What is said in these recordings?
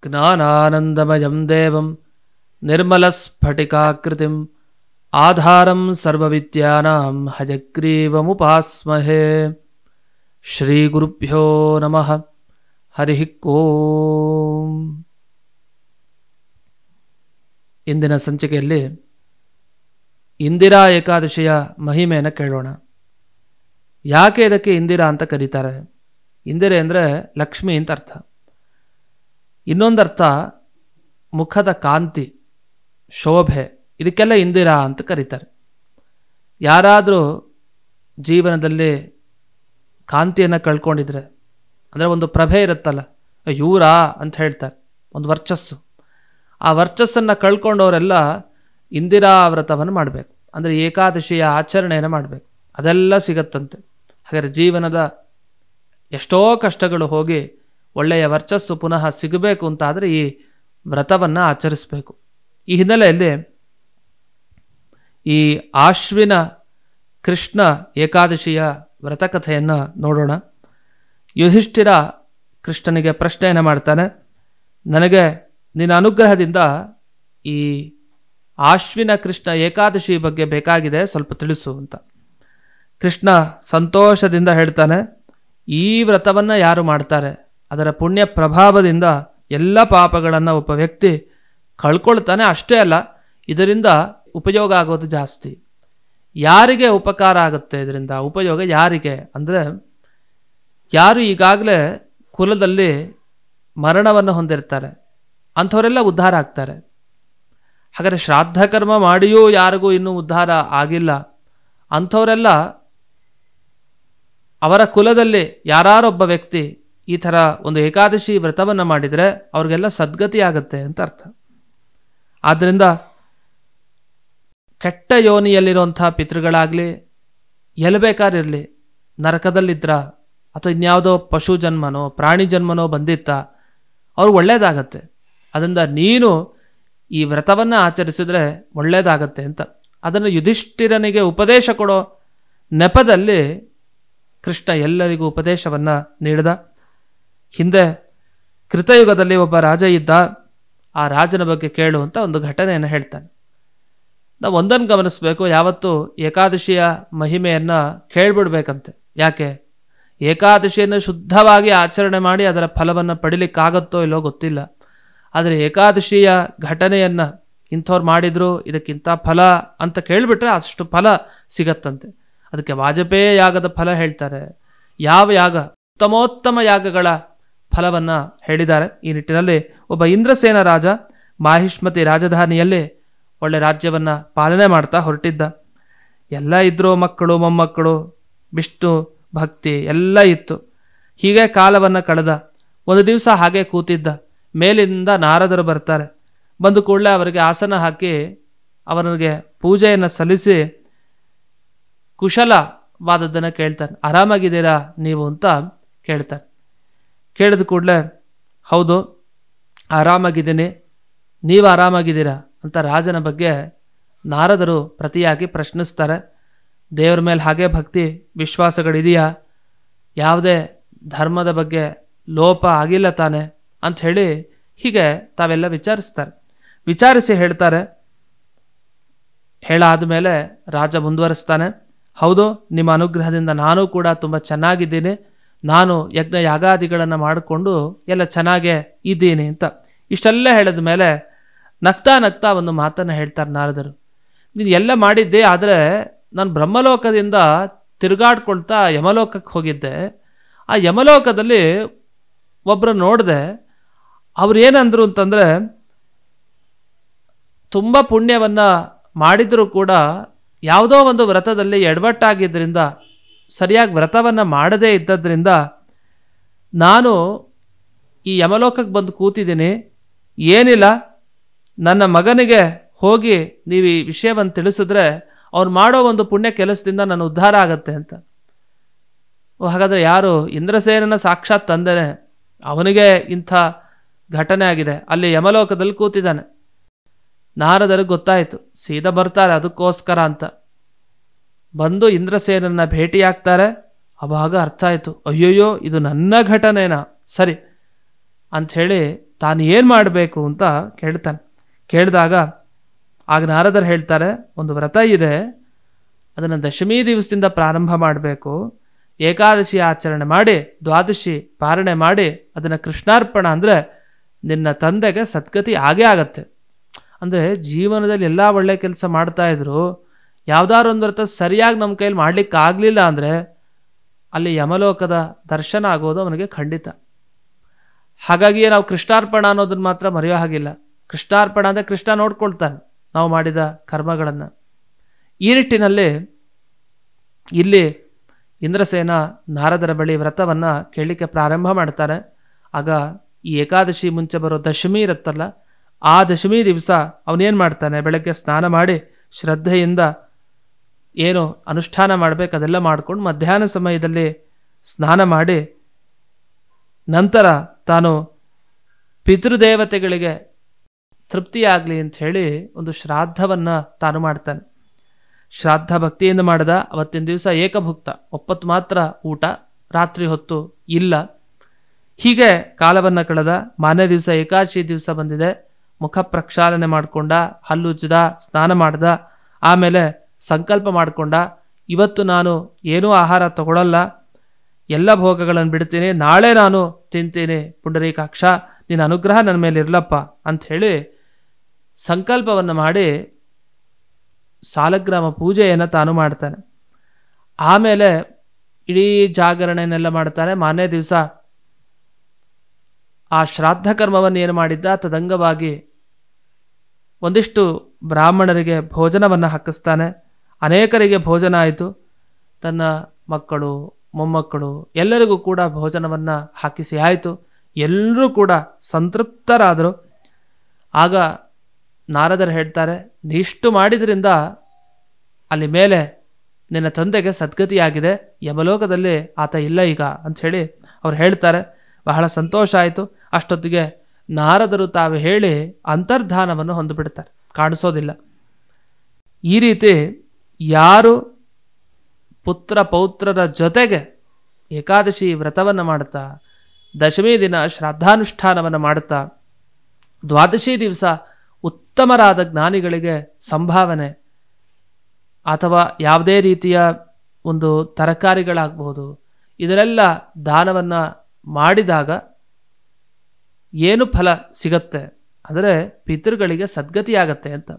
ಜ್ಞಾನಾನಂದಮಯಂ ದೇವಂ ನಿರ್ಮಲಸ್ಫಟಿಕಾಕೃತಿಂ ಆಧಾರಂ ಸರ್ವವಿದ್ಯಾನಾಂ ಹಯಗ್ರೀವಮುಪಾಸ್ಮಹೇ. ಶ್ರೀಗುರುಭ್ಯೋ ನಮಃ. ಹರಿ ಓಂ. ಇಂದಿನ ಸಂಚಿಕೆಯಲ್ಲಿ ಇಂದಿರಾ ಏಕಾದಶಿಯ ಮಹಿಮೆಯನ್ನು ಕೇಳೋಣ. ಯಾಕೆ ಇದಕ್ಕೆ ಇಂದಿರಾ ಅಂತ ಕರೀತಾರೆ? ಇಂದಿರೆ ಅಂದರೆ ಲಕ್ಷ್ಮಿ ಅಂತ ಅರ್ಥ. ಇನ್ನೊಂದರ್ಥ ಮುಖದ ಕಾಂತಿ, ಶೋಭೆ, ಇದಕ್ಕೆಲ್ಲ ಇಂದಿರಾ ಅಂತ ಕರೀತಾರೆ. ಯಾರಾದರೂ ಜೀವನದಲ್ಲಿ ಕಾಂತಿಯನ್ನು ಕಳ್ಕೊಂಡಿದ್ರೆ, ಅಂದರೆ ಒಂದು ಪ್ರಭೆ ಇರುತ್ತಲ್ಲ, ಇವರಾ ಅಂತ ಹೇಳ್ತಾರೆ, ಒಂದು ವರ್ಚಸ್ಸು. ಆ ವರ್ಚಸ್ಸನ್ನು ಕಳ್ಕೊಂಡವರೆಲ್ಲ ಇಂದಿರಾ ವ್ರತವನ್ನು ಮಾಡಬೇಕು, ಅಂದರೆ ಏಕಾದಶಿಯ ಆಚರಣೆಯನ್ನು ಮಾಡಬೇಕು. ಅದೆಲ್ಲ ಸಿಗತ್ತಂತೆ. ಹಾಗಾದರೆ ಜೀವನದ ಎಷ್ಟೋ ಕಷ್ಟಗಳು ಹೋಗಿ ಒಳ್ಳೆಯ ವರ್ಚಸ್ಸು ಪುನಃ ಸಿಗಬೇಕು ಅಂತಾದರೆ ಈ ವ್ರತವನ್ನು ಆಚರಿಸಬೇಕು. ಈ ಹಿನ್ನೆಲೆಯಲ್ಲಿ ಈ ಆಶ್ವಿನ ಕೃಷ್ಣ ಏಕಾದಶಿಯ ವ್ರತಕಥೆಯನ್ನು ನೋಡೋಣ. ಯುಧಿಷ್ಠಿರ ಕೃಷ್ಣನಿಗೆ ಪ್ರಶ್ನೆಯನ್ನು ಮಾಡ್ತಾನೆ, ನನಗೆ ನಿನ್ನ ಅನುಗ್ರಹದಿಂದ ಈ ಆಶ್ವಿನ ಕೃಷ್ಣ ಏಕಾದಶಿ ಬಗ್ಗೆ ಬೇಕಾಗಿದೆ, ಸ್ವಲ್ಪ ತಿಳಿಸು ಅಂತ. ಕೃಷ್ಣ ಸಂತೋಷದಿಂದ ಹೇಳ್ತಾನೆ, ಈ ವ್ರತವನ್ನು ಯಾರು ಮಾಡ್ತಾರೆ ಅದರ ಪುಣ್ಯ ಪ್ರಭಾವದಿಂದ ಎಲ್ಲ ಪಾಪಗಳನ್ನು ಒಬ್ಬ ವ್ಯಕ್ತಿ ಕಳ್ಕೊಳ್ತಾನೆ. ಅಷ್ಟೇ ಅಲ್ಲ, ಇದರಿಂದ ಉಪಯೋಗ ಆಗೋದು ಜಾಸ್ತಿ. ಯಾರಿಗೆ ಉಪಕಾರ ಆಗುತ್ತೆ ಇದರಿಂದ? ಉಪಯೋಗ ಯಾರಿಗೆ ಅಂದರೆ, ಯಾರು ಈಗಾಗಲೇ ಕುಲದಲ್ಲಿ ಮರಣವನ್ನು ಹೊಂದಿರ್ತಾರೆ ಅಂಥವರೆಲ್ಲ ಉದ್ಧಾರ ಆಗ್ತಾರೆ. ಹಾಗಾದರೆ ಶ್ರಾದ್ದ ಕರ್ಮ ಮಾಡಿಯೂ ಯಾರಿಗೂ ಇನ್ನೂ ಉದ್ಧಾರ ಆಗಿಲ್ಲ ಅಂಥವರೆಲ್ಲ, ಅವರ ಕುಲದಲ್ಲಿ ಯಾರೊಬ್ಬ ವ್ಯಕ್ತಿ ಈ ಥರ ಒಂದು ಏಕಾದಶಿ ವ್ರತವನ್ನು ಮಾಡಿದರೆ ಅವ್ರಿಗೆಲ್ಲ ಸದ್ಗತಿ ಆಗುತ್ತೆ ಅಂತ ಅರ್ಥ. ಆದ್ದರಿಂದ ಕೆಟ್ಟ ಯೋನಿಯಲ್ಲಿರುವಂಥ ಪಿತೃಗಳಾಗಲಿ, ಎಲ್ಲಿ ಬೇಕಾರಿರಲಿ, ನರಕದಲ್ಲಿದ್ರ ಅಥವಾ ಇನ್ಯಾವುದೋ ಪಶು ಜನ್ಮನೋ ಪ್ರಾಣಿ ಜನ್ಮನೋ ಬಂದಿತ್ತ, ಅವ್ರು ಒಳ್ಳೇದಾಗತ್ತೆ. ಅದರಿಂದ ನೀನು ಈ ವ್ರತವನ್ನು ಆಚರಿಸಿದ್ರೆ ಒಳ್ಳೇದಾಗತ್ತೆ ಅಂತ ಅದನ್ನು ಯುಧಿಷ್ಠಿರನಿಗೆ ಉಪದೇಶ ಕೊಡೋ ನೆಪದಲ್ಲಿ ಕೃಷ್ಣ ಎಲ್ಲರಿಗೂ ಉಪದೇಶವನ್ನು ನೀಡಿದ. ಹಿಂದೆ ಕೃತಯುಗದಲ್ಲಿ ಒಬ್ಬ ರಾಜ ಇದ್ದ, ಆ ರಾಜನ ಬಗ್ಗೆ ಕೇಳು ಅಂತ ಒಂದು ಘಟನೆಯನ್ನು ಹೇಳ್ತಾನೆ. ನಾವು ಒಂದನ್ನು ಗಮನಿಸಬೇಕು, ಯಾವತ್ತು ಏಕಾದಶಿಯ ಮಹಿಮೆಯನ್ನು ಕೇಳ್ಬಿಡ್ಬೇಕಂತೆ. ಯಾಕೆ? ಏಕಾದಶಿಯನ್ನು ಶುದ್ಧವಾಗಿ ಆಚರಣೆ ಮಾಡಿ ಅದರ ಫಲವನ್ನು ಪಡಿಲಿಕ್ಕಾಗತ್ತೋ ಇಲ್ಲೋ ಗೊತ್ತಿಲ್ಲ. ಆದರೆ ಏಕಾದಶಿಯ ಘಟನೆಯನ್ನು ಇಂಥವ್ರು ಮಾಡಿದ್ರು, ಇದಕ್ಕಿಂತ ಫಲ ಅಂತ ಕೇಳಿಬಿಟ್ರೆ ಅಷ್ಟು ಫಲ ಸಿಗತ್ತಂತೆ. ಅದಕ್ಕೆ ವಾಜಪೇಯ ಯಾಗದ ಫಲ ಹೇಳ್ತಾರೆ. ಯಾವ ಯಾಗ? ಉತ್ತಮೋತ್ತಮ ಯಾಗಗಳ ಫಲವನ್ನು ಹೇಳಿದ್ದಾರೆ. ಈ ನಿಟ್ಟಿನಲ್ಲಿ ಒಬ್ಬ ಇಂದ್ರಸೇನ ರಾಜ ಮಾಹಿಷ್ಮತಿ ರಾಜಧಾನಿಯಲ್ಲಿ ಒಳ್ಳೆ ರಾಜ್ಯವನ್ನು ಪಾಲನೆ ಮಾಡ್ತಾ ಹೊರಟಿದ್ದ. ಎಲ್ಲ ಇದ್ರೂ ಮಕ್ಕಳು ಮೊಮ್ಮಕ್ಕಳು, ವಿಷ್ಣು ಭಕ್ತಿ ಎಲ್ಲ ಇತ್ತು. ಹೀಗೆ ಕಾಲವನ್ನು ಕಳೆದ. ಒಂದು ದಿವಸ ಹಾಗೆ ಕೂತಿದ್ದ. ಮೇಲಿಂದ ನಾರದರು ಬರ್ತಾರೆ. ಬಂದು ಕೂಡಲೇ ಅವರಿಗೆ ಆಸನ ಹಾಕಿ ಅವನಿಗೆ ಪೂಜೆಯನ್ನು ಸಲ್ಲಿಸಿ ಕುಶಲವಾದದ್ದನ್ನು ಕೇಳ್ತಾನೆ. ಆರಾಮಾಗಿದ್ದೀರಾ ನೀವು ಅಂತ ಕೇಳ್ತಾನೆ. ಕೇಳಿದ ಕೂಡಲೇ ಹೌದು ಆರಾಮಾಗಿದ್ದೀನಿ, ನೀವು ಆರಾಮಾಗಿದ್ದೀರಾ ಅಂತ ರಾಜನ ಬಗ್ಗೆ ನಾರದರು ಪ್ರತಿಯಾಗಿ ಪ್ರಶ್ನಿಸ್ತಾರೆ. ದೇವರ ಮೇಲೆ ಹಾಗೆ ಭಕ್ತಿ ವಿಶ್ವಾಸಗಳಿದೆಯಾ? ಯಾವುದೇ ಧರ್ಮದ ಬಗ್ಗೆ ಲೋಪ ಆಗಿಲ್ಲ ತಾನೆ ಅಂತ ಹೇಳಿ ಹೀಗೆ ತಾವೆಲ್ಲ ವಿಚಾರಿಸ್ತಾರೆ. ವಿಚಾರಿಸಿ ಹೇಳ್ತಾರೆ. ಹೇಳಾದ ಮೇಲೆ ರಾಜ ಮುಂದುವರಿಸ್ತಾನೆ, ಹೌದು ನಿಮ್ಮ ಅನುಗ್ರಹದಿಂದ ನಾನು ಕೂಡ ತುಂಬ ಚೆನ್ನಾಗಿದ್ದೀನಿ, ನಾನು ಯಜ್ಞ ಯಾಗಾದಿಗಳನ್ನು ಮಾಡಿಕೊಂಡು ಎಲ್ಲ ಚೆನ್ನಾಗೇ ಇದ್ದೀನಿ ಅಂತ ಇಷ್ಟೆಲ್ಲ ಹೇಳಿದ ಮೇಲೆ ನಗ್ತಾ ನಗ್ತಾ ಒಂದು ಮಾತನ್ನು ಹೇಳ್ತಾರೆ ನಾರದರು. ನೀನು ಎಲ್ಲ ಮಾಡಿದ್ದೆ, ಆದರೆ ನಾನು ಬ್ರಹ್ಮಲೋಕದಿಂದ ತಿರುಗಾಡ್ಕೊಳ್ತಾ ಯಮಲೋಕಕ್ಕೆ ಹೋಗಿದ್ದೆ. ಆ ಯಮಲೋಕದಲ್ಲಿ ಒಬ್ಬರು ನೋಡಿದೆ. ಅವ್ರು ಏನಂದ್ರು ಅಂತಂದರೆ, ತುಂಬ ಪುಣ್ಯವನ್ನು ಮಾಡಿದರೂ ಕೂಡ ಯಾವುದೋ ಒಂದು ವ್ರತದಲ್ಲಿ ಎಡವಟ್ಟಾಗಿದ್ದರಿಂದ, ಸರಿಯಾಗಿ ವ್ರತವನ್ನು ಮಾಡದೇ ಇದ್ದದ್ರಿಂದ ನಾನು ಈ ಯಮಲೋಕಕ್ಕೆ ಬಂದು ಕೂತಿದ್ದೀನಿ. ಏನಿಲ್ಲ, ನನ್ನ ಮಗನಿಗೆ ಹೋಗಿ ನೀವು ಈ ವಿಷಯವನ್ನು ತಿಳಿಸಿದ್ರೆ ಅವ್ರು ಮಾಡೋ ಒಂದು ಪುಣ್ಯ ಕೆಲಸದಿಂದ ನನ್ನ ಉದ್ಧಾರ ಆಗತ್ತೆ ಅಂತ. ಹಾಗಾದರೆ ಯಾರು? ಇಂದ್ರಸೇನನ ಸಾಕ್ಷಾತ್ ತಂದೆನೇ. ಅವನಿಗೆ ಇಂಥ ಘಟನೆ ಆಗಿದೆ, ಅಲ್ಲಿ ಯಮಲೋಕದಲ್ಲಿ ಕೂತಿದ್ದಾನೆ. ನಾರದರಿಗೆ ಗೊತ್ತಾಯಿತು, ಸೀದಾ ಬರ್ತಾರೆ ಅದಕ್ಕೋಸ್ಕರ ಅಂತ. ಬಂದು ಇಂದ್ರಸೇನನ್ನ ಭೇಟಿಯಾಗ್ತಾರೆ. ಅವಾಗ ಅರ್ಥ ಆಯಿತು, ಅಯ್ಯೋಯ್ಯೋ ಇದು ನನ್ನ ಘಟನೆನಾ, ಸರಿ ಅಂಥೇಳಿ ತಾನು ಏನು ಮಾಡಬೇಕು ಅಂತ ಕೇಳ್ತಾನೆ. ಕೇಳಿದಾಗ ಆಗ ನಾರದರು ಹೇಳ್ತಾರೆ, ಒಂದು ವ್ರತ ಇದೆ, ಅದನ್ನು ದಶಮಿ ದಿವಸದಿಂದ ಪ್ರಾರಂಭ ಮಾಡಬೇಕು, ಏಕಾದಶಿ ಆಚರಣೆ ಮಾಡಿ ದ್ವಾದಶಿ ಪಾರಣೆ ಮಾಡಿ ಅದನ್ನು ಕೃಷ್ಣಾರ್ಪಣ ಅಂದರೆ ನಿನ್ನ ತಂದೆಗೆ ಸದ್ಗತಿ ಆಗೇ ಆಗತ್ತೆ. ಅಂದರೆ ಜೀವನದಲ್ಲಿ ಎಲ್ಲ ಒಳ್ಳೆ ಕೆಲಸ ಮಾಡ್ತಾ ಇದ್ರು, ಯಾವುದಾದ್ರು ಒಂದು ವ್ರತ ಸರಿಯಾಗಿ ನಮ್ಮ ಕೈಲಿ ಮಾಡ್ಲಿಕ್ಕೆ ಆಗಲಿಲ್ಲ ಅಂದರೆ ಅಲ್ಲಿ ಯಮಲೋಕದ ದರ್ಶನ ಆಗೋದು ಅವನಿಗೆ ಖಂಡಿತ. ಹಾಗಾಗಿ ನಾವು ಕೃಷ್ಣಾರ್ಪಣ ಅನ್ನೋದನ್ನ ಮಾತ್ರ ಮರೆಯೋ ಹಾಗಿಲ್ಲ. ಕೃಷ್ಣಾರ್ಪಣ ಅಂದರೆ ಕೃಷ್ಣ ನೋಡ್ಕೊಳ್ತಾನೆ ನಾವು ಮಾಡಿದ ಕರ್ಮಗಳನ್ನು. ಈ ನಿಟ್ಟಿನಲ್ಲಿ ಇಲ್ಲಿ ಇಂದ್ರಸೇನ ನಾರದರ ಬಳಿ ವ್ರತವನ್ನು ಕೇಳಲಿಕ್ಕೆ ಪ್ರಾರಂಭ ಮಾಡ್ತಾರೆ. ಆಗ ಈ ಏಕಾದಶಿ ಮುಂಚೆ ಬರೋ ದಶಮಿ ಇರುತ್ತಲ್ಲ, ಆ ದಶಮಿ ದಿವಸ ಅವನೇನು ಮಾಡ್ತಾನೆ, ಬೆಳಗ್ಗೆ ಸ್ನಾನ ಮಾಡಿ ಶ್ರದ್ಧೆಯಿಂದ ಏನು ಅನುಷ್ಠಾನ ಮಾಡಬೇಕು ಅದೆಲ್ಲ ಮಾಡ್ಕೊಂಡು ಮಧ್ಯಾಹ್ನ ಸಮಯದಲ್ಲಿ ಸ್ನಾನ ಮಾಡಿ ನಂತರ ತಾನು ಪಿತೃದೇವತೆಗಳಿಗೆ ತೃಪ್ತಿಯಾಗಲಿ ಅಂಥೇಳಿ ಒಂದು ಶ್ರಾದ್ದವನ್ನು ತಾನು ಮಾಡ್ತಾನೆ. ಶ್ರಾದ್ದ ಭಕ್ತಿಯಿಂದ ಮಾಡಿದ ಅವತ್ತಿನ ದಿವಸ ಏಕಭುಕ್ತ, ಒಪ್ಪತ್ತು ಮಾತ್ರ ಊಟ, ರಾತ್ರಿ ಹೊತ್ತು ಇಲ್ಲ. ಹೀಗೆ ಕಾಲವನ್ನು ಕಳೆದ. ಮಾರನೇ ದಿವಸ ಏಕಾದಶಿ ದಿವಸ ಬಂದಿದೆ, ಮುಖ ಪ್ರಕ್ಷಾಲನೆ ಮಾಡಿಕೊಂಡ, ಹಲ್ಲುಜ್ಜದ, ಸ್ನಾನ ಮಾಡ್ದ, ಆಮೇಲೆ ಸಂಕಲ್ಪ ಮಾಡಿಕೊಂಡ, ಇವತ್ತು ನಾನು ಏನೂ ಆಹಾರ ತಗೊಳ್ಳಲ್ಲ, ಎಲ್ಲ ಭೋಗಗಳನ್ನು ಬಿಡ್ತೀನಿ, ನಾಳೆ ನಾನು ತಿಂತೀನಿ, ಪುಂಡರೀಕಾಕ್ಷ ನಿನ್ನ ಅನುಗ್ರಹ ನನ್ನ ಮೇಲೆ ಇರಲಪ್ಪ ಅಂಥೇಳಿ ಸಂಕಲ್ಪವನ್ನು ಮಾಡಿ ಸಾಲಗ್ರಾಮ ಪೂಜೆಯನ್ನು ತಾನು ಮಾಡ್ತಾನೆ. ಆಮೇಲೆ ಇಡೀ ಜಾಗರಣೆನೆಲ್ಲ ಮಾಡ್ತಾನೆ. ಮಾರನೇ ದಿವಸ ಆ ಶ್ರಾದ್ದ ಕರ್ಮವನ್ನು ಏನು ಮಾಡಿದ್ದ ತದಂಗವಾಗಿ ಒಂದಿಷ್ಟು ಬ್ರಾಹ್ಮಣರಿಗೆ ಭೋಜನವನ್ನು ಹಾಕಿಸ್ತಾನೆ. ಅನೇಕರಿಗೆ ಭೋಜನ ಆಯಿತು. ತನ್ನ ಮಕ್ಕಳು, ಮೊಮ್ಮಕ್ಕಳು ಎಲ್ಲರಿಗೂ ಕೂಡ ಭೋಜನವನ್ನು ಹಾಕಿಸಿ ಆಯಿತು. ಎಲ್ಲರೂ ಕೂಡ ಸಂತೃಪ್ತರಾದರು. ಆಗ ನಾರದರು ಹೇಳ್ತಾರೆ, ನೀಷ್ಟು ಮಾಡಿದ್ರಿಂದ ಅಲ್ಲಿ ಮೇಲೆ ನಿನ್ನ ತಂದೆಗೆ ಸದ್ಗತಿಯಾಗಿದೆ, ಯಮಲೋಕದಲ್ಲಿ ಆತ ಇಲ್ಲ ಈಗ ಅಂಥೇಳಿ ಅವ್ರು ಹೇಳ್ತಾರೆ. ಬಹಳ ಸಂತೋಷ ಆಯಿತು. ಅಷ್ಟೊತ್ತಿಗೆ ನಾರದರು ತಾವು ಹೇಳಿ ಅಂತರ್ಧಾನವನ್ನು ಹೊಂದಿಬಿಡ್ತಾರೆ, ಕಾಣಿಸೋದಿಲ್ಲ. ಈ ರೀತಿ ಯಾರು ಪುತ್ರ ಪೌತ್ರರ ಜೊತೆಗೆ ಏಕಾದಶಿ ವ್ರತವನ್ನು ಮಾಡುತ್ತಾ, ದಶಮಿ ದಿನ ಶ್ರಾದ್ದಾನುಷ್ಠಾನವನ್ನು ಮಾಡುತ್ತಾ, ದ್ವಾದಶಿ ದಿವಸ ಉತ್ತಮರಾದ ಜ್ಞಾನಿಗಳಿಗೆ ಸಂಭಾವನೆ ಅಥವಾ ಯಾವುದೇ ರೀತಿಯ ಒಂದು ತರಕಾರಿಗಳಾಗಬಹುದು, ಇದರೆಲ್ಲ ದಾನವನ್ನು ಮಾಡಿದಾಗ ಏನು ಫಲ ಸಿಗತ್ತೆ ಅಂದರೆ ಪಿತೃಗಳಿಗೆ ಸದ್ಗತಿಯಾಗತ್ತೆ ಅಂತ.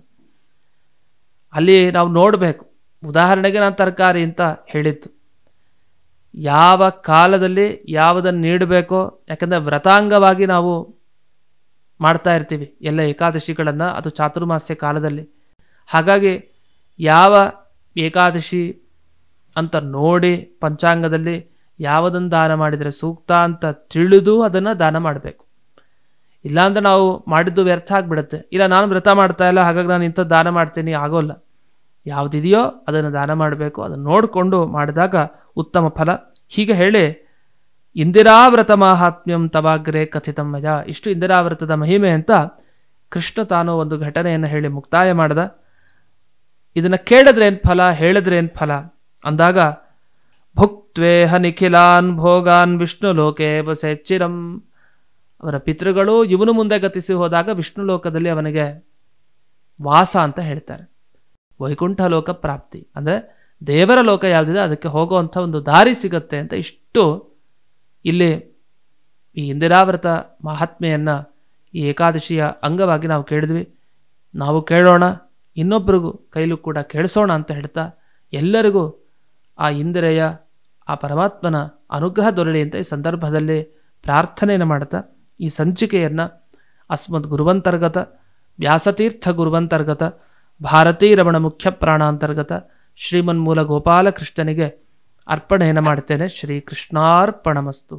ಅಲ್ಲಿ ನಾವು ನೋಡಬೇಕು. ಉದಾಹರಣೆಗೆ ನಾನು ತರಕಾರಿ ಅಂತ ಹೇಳಿದ್ದು, ಯಾವ ಕಾಲದಲ್ಲಿ ಯಾವುದನ್ನು ನೀಡಬೇಕೋ, ಯಾಕಂದರೆ ವ್ರತಾಂಗವಾಗಿ ನಾವು ಮಾಡ್ತಾ ಇರ್ತೀವಿ ಎಲ್ಲ ಏಕಾದಶಿಗಳನ್ನು, ಅದು ಚಾತುರ್ಮಾಸ್ಯ ಕಾಲದಲ್ಲಿ. ಹಾಗಾಗಿ ಯಾವ ಏಕಾದಶಿ ಅಂತ ನೋಡಿ ಪಂಚಾಂಗದಲ್ಲಿ ಯಾವುದನ್ನು ದಾನ ಮಾಡಿದರೆ ಸೂಕ್ತ ಅಂತ ತಿಳಿದು ಅದನ್ನು ದಾನ ಮಾಡಬೇಕು. ಇಲ್ಲಾಂದ್ರೆ ನಾವು ಮಾಡಿದ್ದು ವ್ಯರ್ಥ ಆಗಿಬಿಡುತ್ತೆ. ಇಲ್ಲ ನಾನು ವ್ರತ ಮಾಡ್ತಾ ಇಲ್ಲ ಹಾಗಾಗಿ ನಾನು ಇಂಥದ್ದು ದಾನ ಮಾಡ್ತೀನಿ, ಆಗೋಲ್ಲ. ಯಾವುದಿದೆಯೋ ಅದನ್ನು ದಾನ ಮಾಡಬೇಕು. ಅದನ್ನು ನೋಡಿಕೊಂಡು ಮಾಡಿದಾಗ ಉತ್ತಮ ಫಲ. ಹೀಗೆ ಹೇಳಿ ಇಂದಿರಾವ್ರತ ಮಾಹಾತ್ಮ್ಯಂ ತವಾಗ್ರೆ ಕಥಿತಮ್ಮಯ, ಇಷ್ಟು ಇಂದಿರಾವ್ರತದ ಮಹಿಮೆ ಅಂತ ಕೃಷ್ಣ ತಾನು ಒಂದು ಘಟನೆಯನ್ನು ಹೇಳಿ ಮುಕ್ತಾಯ ಮಾಡ್ದ. ಇದನ್ನು ಕೇಳಿದ್ರೇನು ಫಲ, ಹೇಳಿದ್ರೇನು ಫಲ ಅಂದಾಗ, ಭುಕ್ತ್ವೇಹ ನಿಖಿಲಾನ್ ಭೋಗಾನ್ ವಿಷ್ಣು ಲೋಕೆ ಬಸೆಚ್ಚಿರಂ. ಅವರ ಪಿತೃಗಳು ಇವನು ಮುಂದೆ ಗತಿಸಿ ಹೋದಾಗ ವಿಷ್ಣು ಲೋಕದಲ್ಲಿ ಅವನಿಗೆ ವಾಸ ಅಂತ ಹೇಳ್ತಾರೆ. ವೈಕುಂಠ ಲೋಕ ಪ್ರಾಪ್ತಿ ಅಂದರೆ ದೇವರ ಲೋಕ ಯಾವುದಿದೆ ಅದಕ್ಕೆ ಹೋಗುವಂಥ ಒಂದು ದಾರಿ ಸಿಗತ್ತೆ ಅಂತ ಇಷ್ಟು ಇಲ್ಲಿ ಈ ಇಂದಿರಾವ್ರತ ಮಹಾತ್ಮೆಯನ್ನು ಈ ಏಕಾದಶಿಯ ಅಂಗವಾಗಿ ನಾವು ಕೇಳಿದ್ವಿ. ನಾವು ಕೇಳೋಣ, ಇನ್ನೊಬ್ಬರಿಗೂ ಕೈಲೂ ಕೂಡ ಕೇಳಿಸೋಣ ಅಂತ ಹೇಳ್ತಾ ಎಲ್ಲರಿಗೂ ಆ ಇಂದಿರೆಯ ಆ ಪರಮಾತ್ಮನ ಅನುಗ್ರಹ ದೊರಲಿ ಅಂತ ಈ ಸಂದರ್ಭದಲ್ಲಿ ಪ್ರಾರ್ಥನೆಯನ್ನು ಮಾಡ್ತಾ ಈ ಸಂಚಿಕೆಯನ್ನು ಅಸ್ಮದ್ ಗುರುವಂತರ್ಗತ ವ್ಯಾಸತೀರ್ಥ ಗುರುವಂತರ್ಗತ ಭಾರತೀ ರಮಣ ಮುಖ್ಯ ಪ್ರಾಣಾಂತರ್ಗತ ಶ್ರೀಮನ್ಮೂಲ ಗೋಪಾಲಕೃಷ್ಣನಿಗೆ ಅರ್ಪಣೆಯನ್ನು ಮಾಡ್ತೇನೆ. ಶ್ರೀ ಕೃಷ್ಣಾರ್ಪಣಮಸ್ತು.